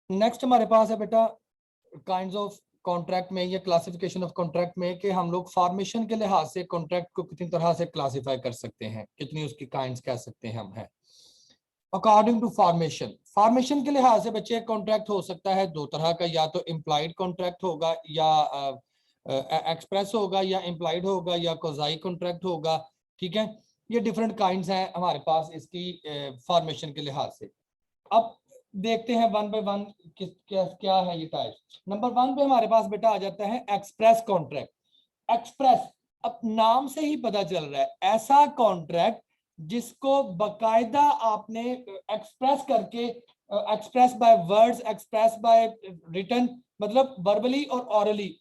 Next हमारे पास है बेटा काइंड्स ऑफ कॉन्ट्रैक्ट में या क्लासिफिकेशन ऑफ कॉन्ट्रैक्ट में कि हम लोग फॉर्मेशन के लिहाज से कॉन्ट्रैक्ट को कितनी तरह से क्लासिफाई कर सकते हैं, कितनी उसकी काइंड्स कह सकते हैं हम हैं अकॉर्डिंग टू फॉर्मेशन। फॉर्मेशन के लिहाज से बच्चे कॉन्ट्रैक्ट हो सकता है दो तरह का, या तो इम्प्लाइड कॉन्ट्रैक्ट होगा या एक्सप्रेस होगा, या इम्प्लाइड होगा या कोजाई कॉन्ट्रैक्ट होगा। ठीक है, ये डिफरेंट काइंड्स हैं हमारे पास इसकी फॉर्मेशन के लिहाज से। अब देखते हैं वन बाय वन क्या है ये टाइप। नंबर वन पे हमारे पास बेटा आ जाता है एक्सप्रेस कॉन्ट्रैक्ट। एक्सप्रेस, अब नाम से ही पता चल रहा है ऐसा कॉन्ट्रैक्ट जिसको बकायदा आपने एक्सप्रेस करके, express by words, express by written, मतलब वर्बली और ऑरली,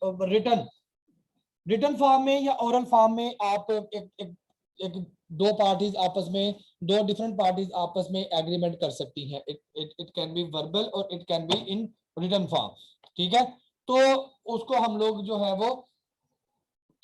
रिटन फॉर्म में या ओरल फॉर्म में आप एक दो पार्टीज आपस में, दो डिफरेंट पार्टीज आपस में एग्रीमेंट कर सकती हैं। इट कैन बी वर्बल और it can be in written form. ठीक है, तो उसको हम लोग जो है वो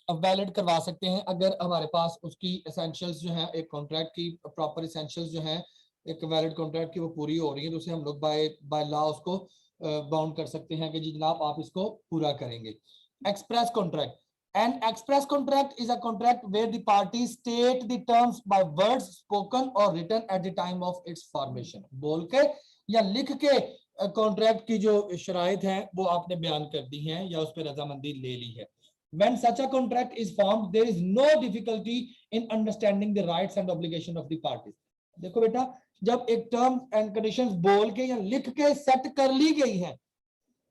वैलिड करवा सकते हैं अगर हमारे पास उसकी एसेंशियल्स जो है, एक कॉन्ट्रैक्ट की प्रॉपर एसेंशियल्स जो है एक वैलिड कॉन्ट्रैक्ट की वो पूरी हो रही है, तो उसे हम लोग बाय लॉ उसको बाउंड कर सकते हैं कि जी जनाब आप इसको पूरा करेंगे। Express contract, an express contract is a contract where the parties state the terms by words spoken or written at the time of its formation। बोल के या लिख के कॉन्ट्रैक्ट की जो शराइत है वो आपने बयान कर दी है या उस पर रजामंदी ले ली है। When such a contract is formed, there is no difficulty in understanding the rights and obligation of the parties। देखो बेटा, जब एक टर्म एंड कंडीशंस बोल के या लिख के सेट कर ली गई है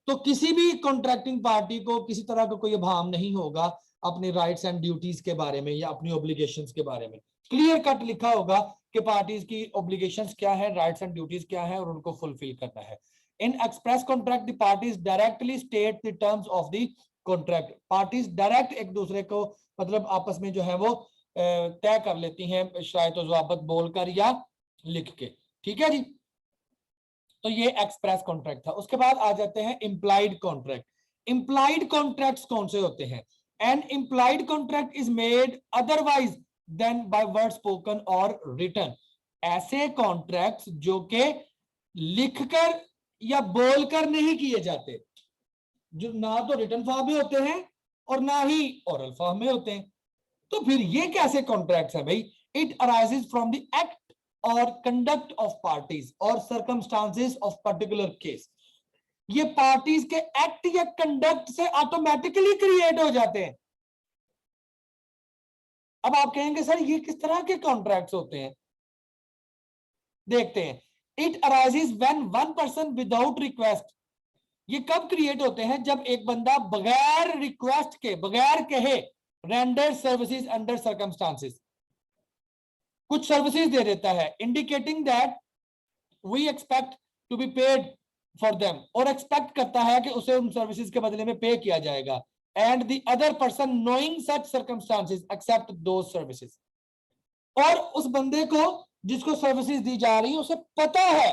तो किसी भी कॉन्ट्रैक्टिंग पार्टी को किसी तरह का कोई अभाव नहीं होगा अपने राइट्स एंड ड्यूटीज के बारे में या अपनी ऑब्लिगेशंस के बारे में। क्लियर कट लिखा होगा कि पार्टीज की ऑब्लिगेशंस क्या है, राइट्स एंड ड्यूटीज क्या है और उनको फुलफिल करना है। In express contract the parties directly state the terms of the contract. Parties direct एक दूसरे को मतलब आपस में जो है वो तय कर लेती हैं शराइत और ज़वाबित बोलकर या लिख के। ठीक है जी, तो ये एक्सप्रेस कॉन्ट्रैक्ट था। उसके बाद आ जाते हैं इंप्लाइड कॉन्ट्रैक्ट। इंप्लाइड कॉन्ट्रैक्ट्स कौन से होते हैं? An implied contract is made otherwise than by word spoken और रिटन। ऐसे कॉन्ट्रैक्ट्स जो कि लिखकर या बोलकर नहीं किए जाते, जो ना तो रिटन फॉर्म में होते हैं और ना ही ओरल फॉर्म में होते हैं। तो फिर ये कैसे कॉन्ट्रैक्ट्स है भाई? It arises from the act और कंडक्ट ऑफ पार्टीज और सर्कमस्टांसेस ऑफ पर्टिकुलर केस। ये पार्टीज के एक्ट या कंडक्ट से ऑटोमेटिकली क्रिएट हो जाते हैं। अब आप कहेंगे सर ये किस तरह के कॉन्ट्रैक्ट्स होते हैं? देखते हैं। It arises when one person without request. ये कब क्रिएट होते हैं? जब एक बंदा बगैर रिक्वेस्ट के, बगैर कहे, रेंडर सर्विसेज अंडर सर्कमस्टांसेस, कुछ सर्विसेज दे देता है, indicating that we expect to be paid for them, और एक्सपेक्ट करता है कि उसे उन सर्विसेज के बदले में पे किया जाएगा। And the other person knowing such circumstances accept those services. और उस बंदे को जिसको सर्विसेज दी जा रही है उसे पता है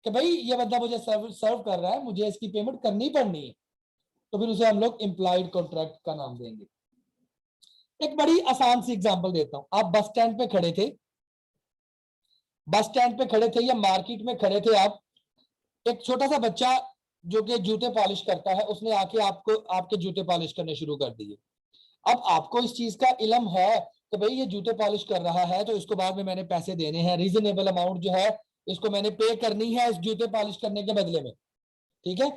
कि भाई ये बंदा मुझे सर्व कर रहा है, मुझे इसकी पेमेंट करनी पड़नी है, तो फिर उसे हम लोग इंप्लाइड कॉन्ट्रैक्ट का नाम देंगे। एक बड़ी आसान सी एग्जांपल देता हूं। आप बस स्टैंड पे खड़े थे, बस स्टैंड पे खड़े थे या मार्केट में खड़े थे आप, एक छोटा सा बच्चा जो कि जूते पॉलिश करता है उसने आके आपको आपके जूते पॉलिश करने शुरू कर दिए। अब आपको इस चीज का इल्म है कि भाई ये जूते पॉलिश कर रहा है तो इसको बाद में मैंने पैसे देने हैं, रीजनेबल अमाउंट जो है इसको मैंने पे करनी है इस जूते पॉलिश करने के बदले में। ठीक है,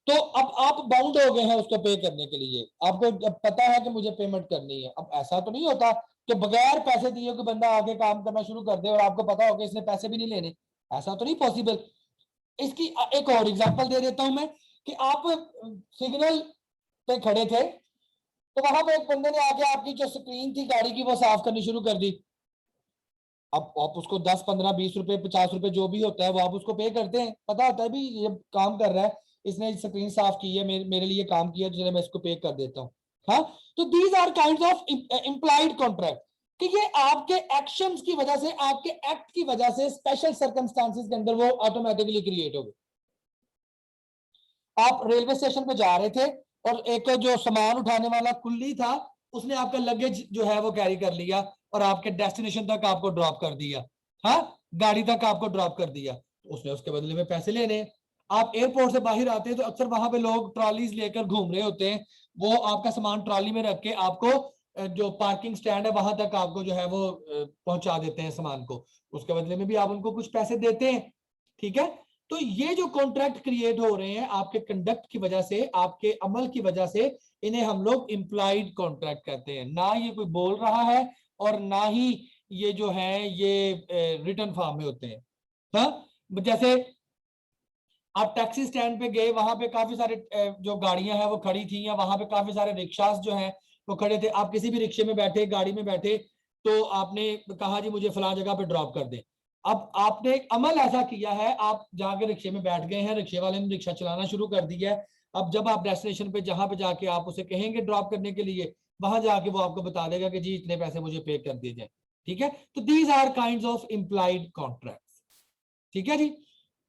तो अब आप बाउंड हो गए हैं उसको पे करने के लिए, आपको पता है कि मुझे पेमेंट करनी है। अब ऐसा तो नहीं होता कि बगैर पैसे दिए कि बंदा आगे काम करना शुरू कर दे और आपको पता हो कि इसने पैसे भी नहीं लेने, ऐसा तो नहीं पॉसिबल। इसकी एक और एग्जांपल दे देता हूं मैं कि आप सिग्नल पे खड़े थे तो वहां पे एक बंदे ने आके आपकी जो स्क्रीन थी गाड़ी की वो साफ करनी शुरू कर दी। अब आप उसको 10 15 20 रुपए 50 रुपए जो भी होता है वो आप उसको पे करते हैं, पता होता है भी ये काम कर रहा है, इसने स्क्रीन साफ की है, मेरे लिए काम किया, तो मैं इसको पे कर देता हूँ। हाँ, तो these are kinds of implied contract कि ये आपके एक्शंस की वजह से, आपके एक्ट की वजह से स्पेशल सर्कमस्टांसेस के अंदर वो ऑटोमेटिकली क्रिएट हो गए। आप रेलवे स्टेशन पे जा रहे थे और एक जो सामान उठाने वाला कुल्ली था उसने आपका लगेज जो है वो कैरी कर लिया और आपके डेस्टिनेशन तक आपको ड्रॉप कर दिया। हाँ, गाड़ी तक आपको ड्रॉप कर दिया, तो उसने उसके बदले में पैसे लेने। आप एयरपोर्ट से बाहर आते हैं तो अक्सर वहां पे लोग ट्रॉलीज लेकर घूम रहे होते हैं, वो आपका सामान ट्रॉली में रख के आपको जो पार्किंग स्टैंड है वहां तक आपको जो है वो पहुंचा देते हैं सामान को, उसके बदले में भी आप उनको कुछ पैसे देते हैं, ठीक है। तो ये जो कॉन्ट्रैक्ट क्रिएट हो रहे हैं आपके कंडक्ट की वजह से, आपके अमल की वजह से, इन्हें हम लोग इम्प्लाइड कॉन्ट्रैक्ट कहते हैं। ना ये कोई बोल रहा है और ना ही ये जो है ये रिटर्न फॉर्म में होते हैं। हाँ, जैसे आप टैक्सी स्टैंड पे गए, वहां पे काफी सारे जो गाड़ियां हैं वो खड़ी थी, या वहां पे काफी सारे रिक्शास जो हैं वो खड़े थे, आप किसी भी रिक्शे में बैठे, गाड़ी में बैठे, तो आपने कहा जी मुझे फलां जगह पे ड्रॉप कर दे। अब आपने एक अमल ऐसा किया है, आप जाके रिक्शे में बैठ गए हैं, रिक्शे वाले ने रिक्शा चलाना शुरू कर दिया है। अब जब आप डेस्टिनेशन पे जहां पे जाके आप उसे कहेंगे ड्रॉप करने के लिए, वहां जाके वो आपको बता देगा कि जी इतने पैसे मुझे पे कर दिए जाए, ठीक है। तो these are kind of implied contract, ठीक है जी।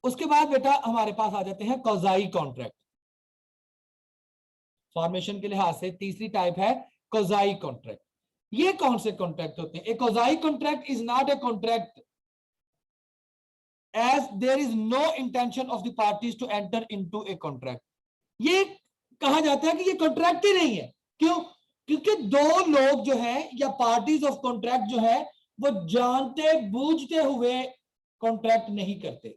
उसके बाद बेटा हमारे पास आ जाते हैं कौजाई कॉन्ट्रैक्ट। फॉर्मेशन के लिहाज से तीसरी टाइप है कौजाई कॉन्ट्रैक्ट। ये कौन से कॉन्ट्रैक्ट होते हैं? A quasi contract is not a contract as there is no intention of the parties to enter into a contract. ये कहा जाता है कि ये कॉन्ट्रैक्ट ही नहीं है। क्यों? क्योंकि दो लोग जो है या पार्टीज ऑफ कॉन्ट्रैक्ट जो है वो जानते बूझते हुए कॉन्ट्रैक्ट नहीं करते,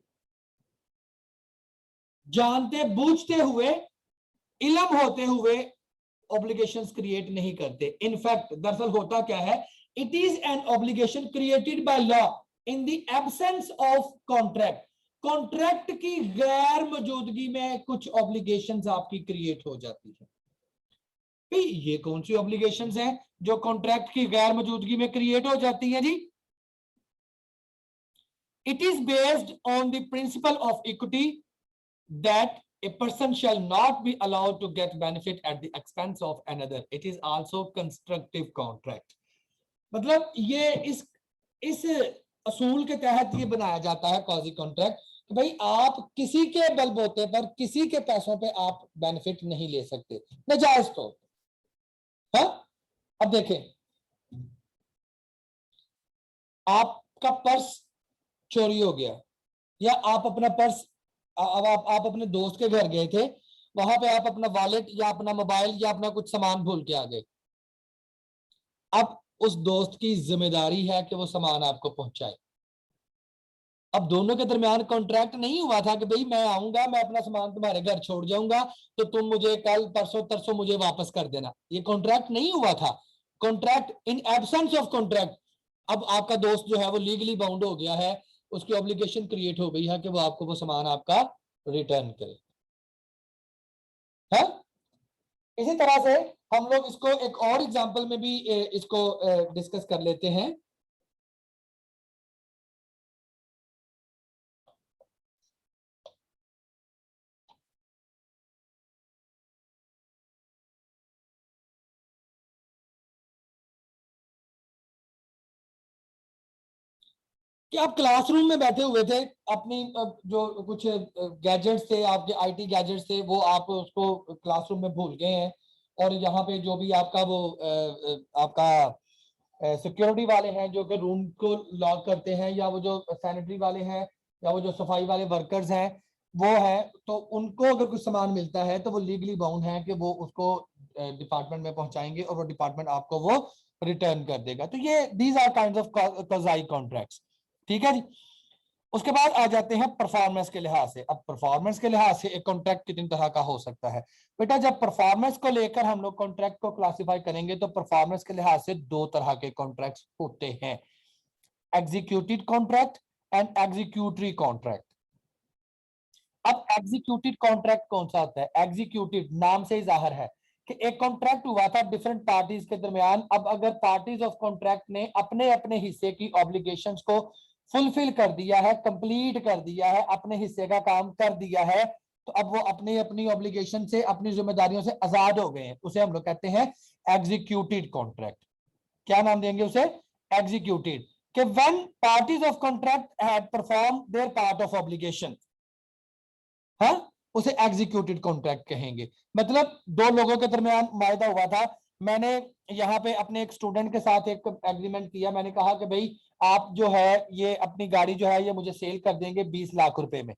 जानते बूझते हुए, इलम होते हुए ऑब्लिगेशंस क्रिएट नहीं करते। इनफैक्ट दरअसल होता क्या है, it is an obligation created by law in the absence of contract. Contract की गैर मौजूदगी में कुछ ऑब्लिगेशंस आपकी क्रिएट हो जाती है। भाई ये कौन सी ऑब्लिगेशंस हैं जो कॉन्ट्रैक्ट की गैर मौजूदगी में क्रिएट हो जाती है जी? It is based on the principle of equity that a person shall not be allowed to get benefit at the expense of another. It is also constructive contract. मतलब ये इस असूल के तहत ये बनाया जाता है कॉजी कॉन्ट्रैक्ट कि भाई आप किसी के बलबोते पर किसी के पैसों पे आप बेनिफिट नहीं ले सकते नाजायज तो। हाँ, अब देखें, आपका पर्स चोरी हो गया, या आप अपना पर्स, अब आप अपने दोस्त के घर गए थे, वहां पे आप अपना वॉलेट या अपना मोबाइल या अपना कुछ सामान भूल के आ गए। अब उस दोस्त की जिम्मेदारी है कि वो सामान आपको पहुंचाए। अब दोनों के दरमियान कॉन्ट्रैक्ट नहीं हुआ था कि भाई मैं आऊंगा, मैं अपना सामान तुम्हारे घर छोड़ जाऊंगा, तो तुम मुझे कल परसों तरसों मुझे वापस कर देना। ये कॉन्ट्रैक्ट नहीं हुआ था। Contract in absence of contract, अब आपका दोस्त जो है वो लीगली बाउंड हो गया है, उसकी ऑब्लिगेशन क्रिएट हो गई है कि वो आपको वो सामान आपका रिटर्न करे। है? इसी तरह से हम लोग इसको एक और एग्जांपल में भी इसको डिस्कस कर लेते हैं। कि आप क्लासरूम में बैठे हुए थे, अपनी जो कुछ गैजेट्स थे, आपके आईटी गैजेट्स थे, वो आप उसको क्लासरूम में भूल गए हैं, और यहाँ पे जो भी आपका वो आपका सिक्योरिटी वाले हैं जो कि रूम को लॉक करते हैं, या वो जो सैनिटरी वाले हैं, या वो जो सफाई वाले वर्कर्स हैं वो है, तो उनको अगर कुछ सामान मिलता है तो वो लीगली बाउंड है कि वो उसको डिपार्टमेंट में पहुंचाएंगे और वो डिपार्टमेंट आपको वो रिटर्न कर देगा। तो ये these are kind of quasi contracts, ठीक है जी। उसके बाद आ जाते हैं परफॉर्मेंस के लिहाज से। अब परफॉर्मेंस के लिहाज से एक कॉन्ट्रैक्ट कितनी तरह का हो सकता है बेटा? जब परफॉर्मेंस को लेकर हम लोग कॉन्ट्रैक्ट को क्लासिफाई करेंगे तो परफॉर्मेंस के लिहाज से दो तरह के कॉन्ट्रैक्ट्स होते हैं, executive contract and executory contract. अब एग्जीक्यूटिव कॉन्ट्रैक्ट कौन सा होता है? एग्जीक्यूटिव नाम से ही जाहिर है कि एक कॉन्ट्रैक्ट हुआ था डिफरेंट पार्टीज के दरमियान। अब अगर पार्टीज ऑफ कॉन्ट्रैक्ट ने अपने अपने हिस्से की ऑब्लिगेशंस को फुलफिल कर दिया है, कंप्लीट कर दिया है, अपने हिस्से का काम कर दिया है, तो अब वो अपनी अपनी ऑब्लिगेशन से, अपनी जिम्मेदारियों से आजाद हो गए हैं, उसे हम लोग कहते हैं एग्जीक्यूटिव कॉन्ट्रैक्ट। क्या नाम देंगे उसे? एग्जीक्यूटिव। कि when parties of contract had perform there part of obligation, हाँ, उसे एग्जीक्यूटेड कॉन्ट्रैक्ट कहेंगे। मतलब दो लोगों के दरमियान मायदा हुआ था, मैंने यहाँ पे अपने एक स्टूडेंट के साथ एक एग्रीमेंट किया, मैंने कहा कि भाई आप जो है ये अपनी गाड़ी जो है ये मुझे सेल कर देंगे 20 लाख रुपए में,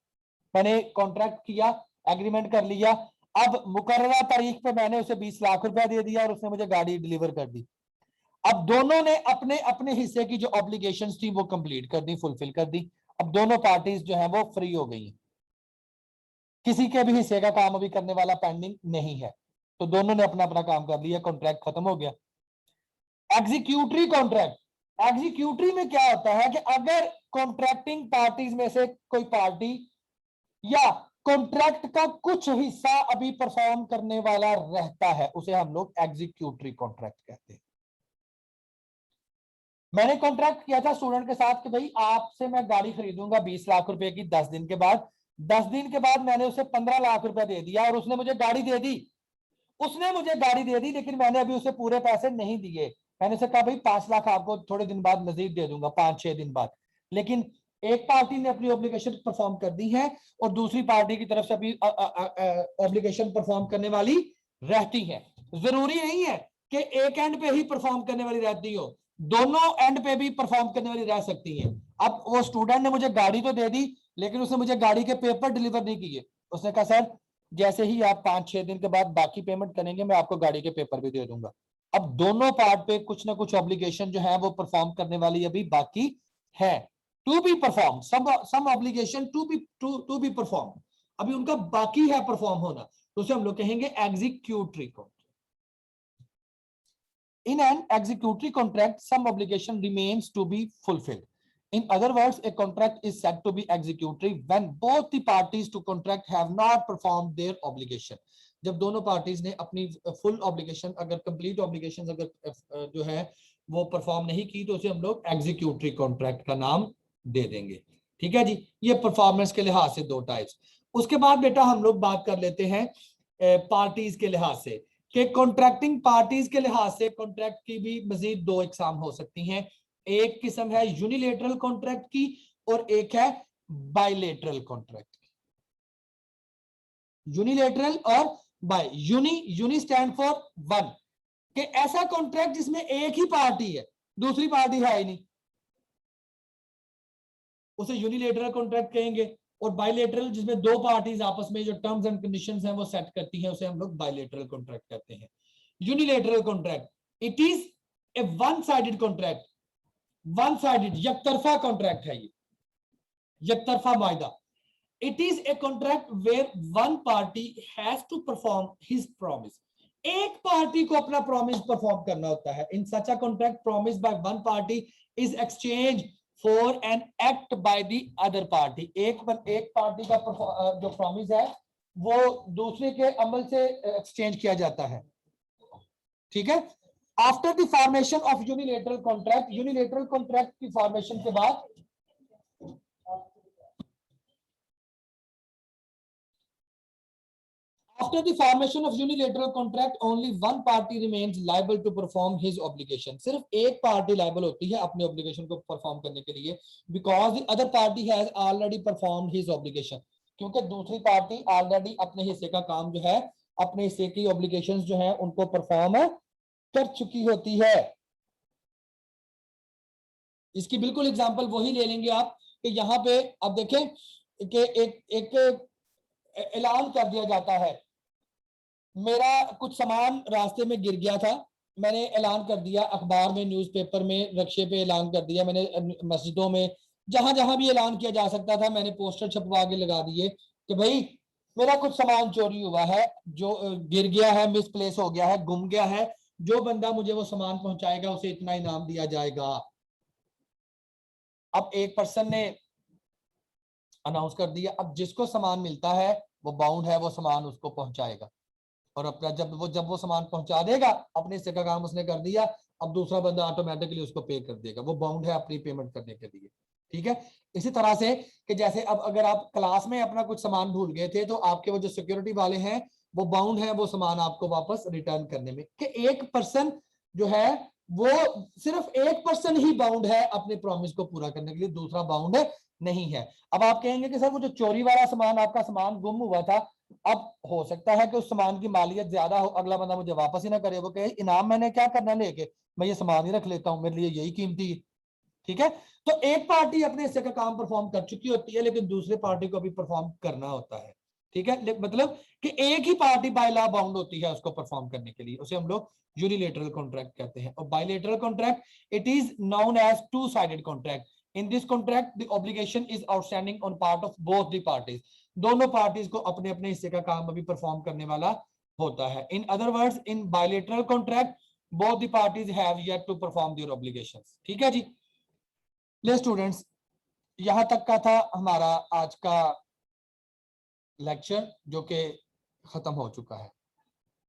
मैंने कॉन्ट्रैक्ट किया, एग्रीमेंट कर लिया, अब मुकर्ररा तारीख पे मैंने उसे 20 लाख रुपया दे दिया और उसने मुझे गाड़ी डिलीवर कर दी। अब दोनों ने अपने अपने हिस्से की जो ऑब्लिगेशंस थी वो कंप्लीट कर दी, फुलफिल कर दी। अब दोनों पार्टीज जो है वो फ्री हो गई, किसी के भी हिस्से का काम अभी करने वाला पेंडिंग नहीं है, तो दोनों ने अपना अपना काम कर लिया, कॉन्ट्रैक्ट खत्म हो गया। एग्जीक्यूटरी कॉन्ट्रैक्ट, एग्जीक्यूटरी में क्या होता है कि अगर कॉन्ट्रैक्टिंग पार्टीज में से कोई पार्टी या कॉन्ट्रैक्ट का कुछ हिस्सा अभी परफॉर्म करने वाला रहता है, उसे हम लोग एग्जीक्यूटरी कॉन्ट्रैक्ट कहते हैं। मैंने कॉन्ट्रैक्ट किया था स्टूडेंट के साथ कि भाई आपसे मैं गाड़ी खरीदूंगा 20 लाख रुपए की 10 दिन के बाद। 10 दिन के बाद मैंने उसे 15 लाख रुपए दे दिया और उसने मुझे गाड़ी दे दी, लेकिन मैंने अभी उसे पूरे पैसे नहीं दिए। मैंने उसे कहा भाई 5 लाख आपको थोड़े दिन बाद मजीद दे दूंगा, 5-6 दिन बाद। लेकिन एक पार्टी ने अपनी ऑब्लिगेशन परफॉर्म कर दी है और दूसरी पार्टी की तरफ से अभी ऑब्लिगेशन परफॉर्म करने वाली रहती है। जरूरी नहीं है कि एक एंड पे ही परफॉर्म करने वाली रहती हो, दोनों एंड पे भी परफॉर्म करने वाली रह सकती है। अब वो स्टूडेंट ने मुझे गाड़ी तो दे दी, लेकिन उसने मुझे गाड़ी के पेपर डिलीवर नहीं किए। उसने कहा सर जैसे ही आप 5-6 दिन के बाद बाकी पेमेंट करेंगे मैं आपको गाड़ी के पेपर भी दे दूंगा। अब दोनों पार्ट पे कुछ ना कुछ ऑब्लिगेशन जो है वो परफॉर्म करने वाली अभी बाकी है, to be perform, some obligation to be perform, अभी उनका बाकी है परफॉर्म होना, तो उसे हम लोग कहेंगे executory contract. In an executory contract, some obligation remains to be fulfilled. In other words, a contract is said to be executory when both the parties to contract have not performed their obligation. जब दोनों parties ने अपनी full obligation, अगर complete obligation अगर जो है वो perform नहीं की, तो उसे हम लोग एग्जीक्यूटरी कॉन्ट्रैक्ट का नाम दे देंगे। ठीक है जी, ये परफॉर्मेंस के लिहाज से दो टाइप्स। उसके बाद बेटा हम लोग बात कर लेते हैं पार्टीज के लिहाज से, कि कॉन्ट्रैक्टिंग पार्टीज के लिहाज से कॉन्ट्रैक्ट की भी मजीद दो इकसाम हो सकती हैं। एक किस्म है यूनिलेटरल कॉन्ट्रैक्ट की और एक है बायलेटरल कॉन्ट्रैक्ट। यूनिलेटरल और bi, uni stand for one, कि ऐसा कॉन्ट्रैक्ट जिसमें एक ही पार्टी है, दूसरी पार्टी है ही नहीं, उसे यूनिलेटरल कॉन्ट्रैक्ट कहेंगे। और बायलेटरल जिसमें दो पार्टीज आपस में जो टर्म्स एंड कंडीशंस हैं वो सेट करती हैं, उसे हम लोग बायलेटरल कॉन्ट्रैक्ट कहते हैं। Unilateral contract, it is a one sided contract, one sided यकतरफा कॉन्ट्रैक्ट है, ये यकतरफा मायदा। It is a contract where one party has to perform his promise, एक पार्टी को अपना प्रॉमिस परफॉर्म करना होता है। In such a contract promise by one party is exchange for an act by the other party. एक party का जो promise है वो दूसरे के अमल से एक्सचेंज किया जाता है। ठीक है, after the formation of unilateral contract, unilateral contract की फॉर्मेशन के बाद after the formation of unilateral contract only one party remains liable to perform his obligation। सिर्फ एक पार्टी लायबल होती है अपने ऑब्लिगेशन को परफॉर्म करने के लिए, because the other party has already performed his obligation, क्योंकि दूसरी पार्टी ऑलरेडी अपने हिस्से का काम जो है, अपने हिस्से की ऑब्लिगेशंस जो है उनको परफॉर्म कर चुकी होती है। इसकी बिल्कुल एग्जांपल वही ले लेंगे आप कि यहाँ पे अब देखें कि एक ऐलान कर दिया जाता है, मेरा कुछ सामान रास्ते में गिर गया था, मैंने ऐलान कर दिया अखबार में, न्यूज़पेपर में, रक्शे पे ऐलान कर दिया, मैंने मस्जिदों में, जहां जहां भी ऐलान किया जा सकता था मैंने पोस्टर छपवा के लगा दिए कि भाई मेरा कुछ सामान चोरी हुआ है, जो गिर गया है, मिसप्लेस हो गया है, गुम गया है, जो बंदा मुझे वो सामान पहुंचाएगा उसे इतना इनाम दिया जाएगा। अब एक पर्सन ने अनाउंस कर दिया, अब जिसको सामान मिलता है वो बाउंड है, वो सामान उसको पहुंचाएगा, और अपना जब वो सामान पहुंचा देगा, अपने हिस्से का काम उसने कर दिया, अब दूसरा बंदा ऑटोमेटिकली उसको पे कर देगा, वो बाउंड है अपनी पेमेंट करने के लिए। ठीक है, इसी तरह से कि जैसे अब अगर आप क्लास में अपना कुछ सामान भूल गए थे, तो आपके वो जो सिक्योरिटी वाले हैं वो बाउंड है वो सामान आपको वापस रिटर्न करने में, कि एक पर्सन जो है वो सिर्फ एक पर्सन ही बाउंड है अपने प्रॉमिस को पूरा करने के लिए, दूसरा बाउंड नहीं है। अब आप कहेंगे कि सर वो जो चोरी वाला सामान, आपका सामान गुम हुआ था, अब हो सकता है कि उस सामान की मालियत ज्यादा हो, अगला बंदा मुझे वापस ही ना करे, वो कहे इनाम मैंने क्या करना लेके, मैं ये सामान ही रख लेता हूँ, मेरे लिए यही कीमती है। ठीक है, तो एक पार्टी अपने हिस्से का काम परफॉर्म कर चुकी होती है, लेकिन दूसरे पार्टी को भी परफॉर्म करना होता है। ठीक है, मतलब कि एक ही पार्टी बाय लॉ बाउंड होती है उसको परफॉर्म करने के लिए, उसे हम लोग यूनिलेटरल कॉन्ट्रैक्ट कहते हैं। और bilateral contract it is known as two sided contract. In this contract the obligation is outstanding on part of both the parties. दोनों पार्टीज को अपने अपने हिस्से का काम अभी परफॉर्म करने वाला होता है। In other words, in bilateral contract both the parties have yet to perform their obligations। ठीक है जी। ले स्टूडेंट्स, यहां तक का था हमारा आज का लेक्चर, जो कि खत्म हो चुका है।